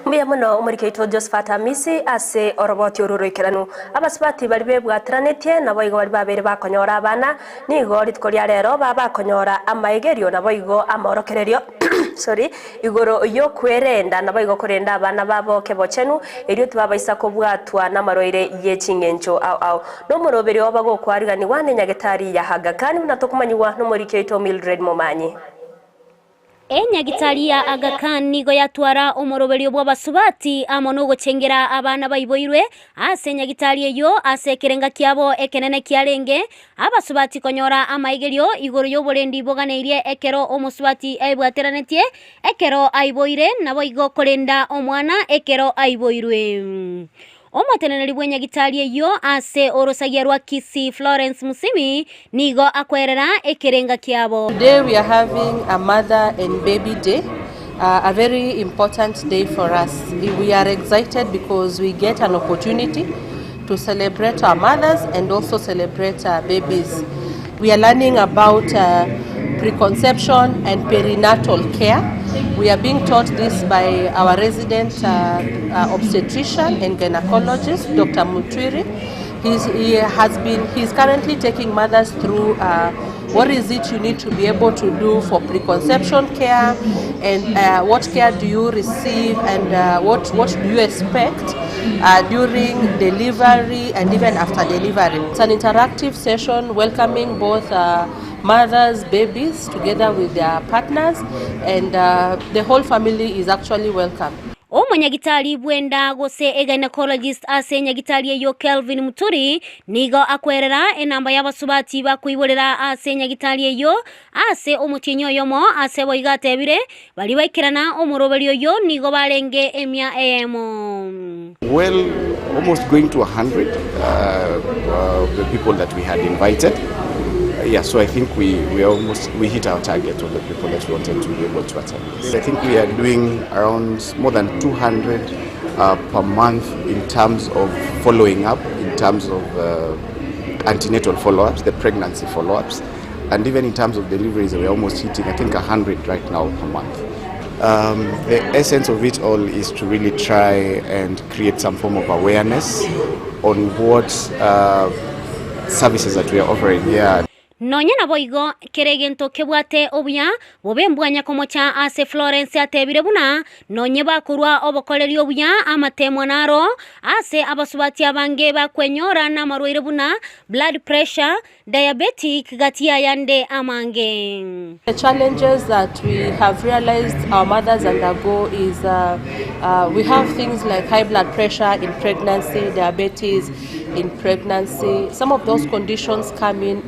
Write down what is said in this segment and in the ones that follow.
Mbia muno umurikeito Josephat Amisi ase oroboti ororoikeranu abasibati bari bebwatiranetie nabo igo bari babere bakonyora abana nigo ritkoria rero babakonyora amaigerio nabo igo amorokererio igoro yo kwerenda nabo igo korenda abana babo kebochenu erio tubabaisa kubwatwa namaroire yechingencho au no muroberi obagokwariga ni wane nyagetari ya hagakani munatokumanyiwa no murikeito Mildred Momanyi Nyagitari ya Aga nigo yatwara omoroberi bw'abasubati amono gochengera abana bayiboirwe ase nyagitari eyo ase kerenga kiabo ekenene kiarenge abasubati konyora amaigerio igoro yoborendi boganeirie ekero omusubati aibwateranetie ekero aiboire nabo igo korenda omwana ekero aiboirwe Omoteneneri bw'enyagitari eyo ase orosagia rwa Kisii Florence Musimi nigo akwerera ekerenga kiabo. Today we are having a mother and baby day, a very important day for us. We are excited because we get an opportunity to celebrate our mothers and also celebrate our babies. We are learning about preconception and perinatal care. We are being taught this by our resident obstetrician and gynecologist, Dr. Mutwiri. He's currently taking mothers through what is it you need to be able to do for preconception care, and what care do you receive, and what do you expect during delivery and even after delivery. It's an interactive session welcoming both mothers, babies, together with their partners, and the whole family is actually welcome. Omonyagitari bwenda gose gynecologist ase nyagitari eyo Kelvin Muturi nigo akwerera enamba y'abasubati bakwiborera ase nyagitari eyo ase omutinyo yomo ase boigatebire bali baikirana omuroberi eyo nigo barenge emia emo. Well, almost going to 100 the people that we had invited. Yeah, so I think we hit our target of the people that we wanted to be able to attend. I think we are doing around more than 200 per month in terms of following up, in terms of antenatal follow-ups, the pregnancy follow-ups, and even in terms of deliveries, we're almost hitting, I think, 100 right now per month. The essence of it all is to really try and create some form of awareness on what services that we are offering here. Nonya na boigo keregento kebwate obuya bobembwanya komocha ase Florence atebire buna nonye bakurwa obokoleri obuya amatemwa naro ase abasubati abange bakwenyora na marwaire buna blood pressure diabetic gatia yande amange. The challenges that we have realized our mothers undergo is we have things like high blood pressure in pregnancy, diabetes in pregnancy. Some of those conditions come in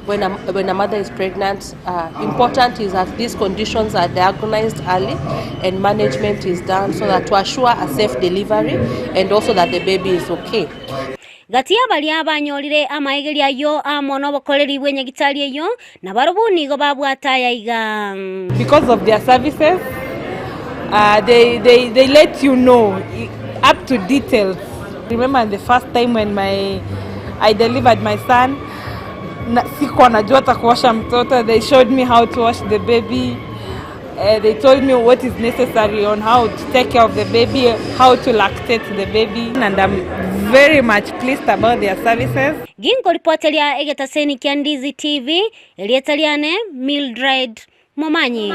when a mother is pregnant. Important is that these conditions are diagnosed early and management is done so that to assure a safe delivery and also that the baby is okay. Gatia balia banyorire amaigeria yo amono bokoleri bwenyagitari eyo na barobuni go babwata yaiga. Because of their services, they let you know up to details. Remember the first time when I delivered my son, sikuwa najua hata kuosha mtoto. They showed me how to wash the baby. They told me what is necessary on how to take care of the baby, how to lactate the baby, and I'm very much pleased about their services. Ginko ripotelia egetaseni kia Ndizi TV elietaliane Mildred Momanyi.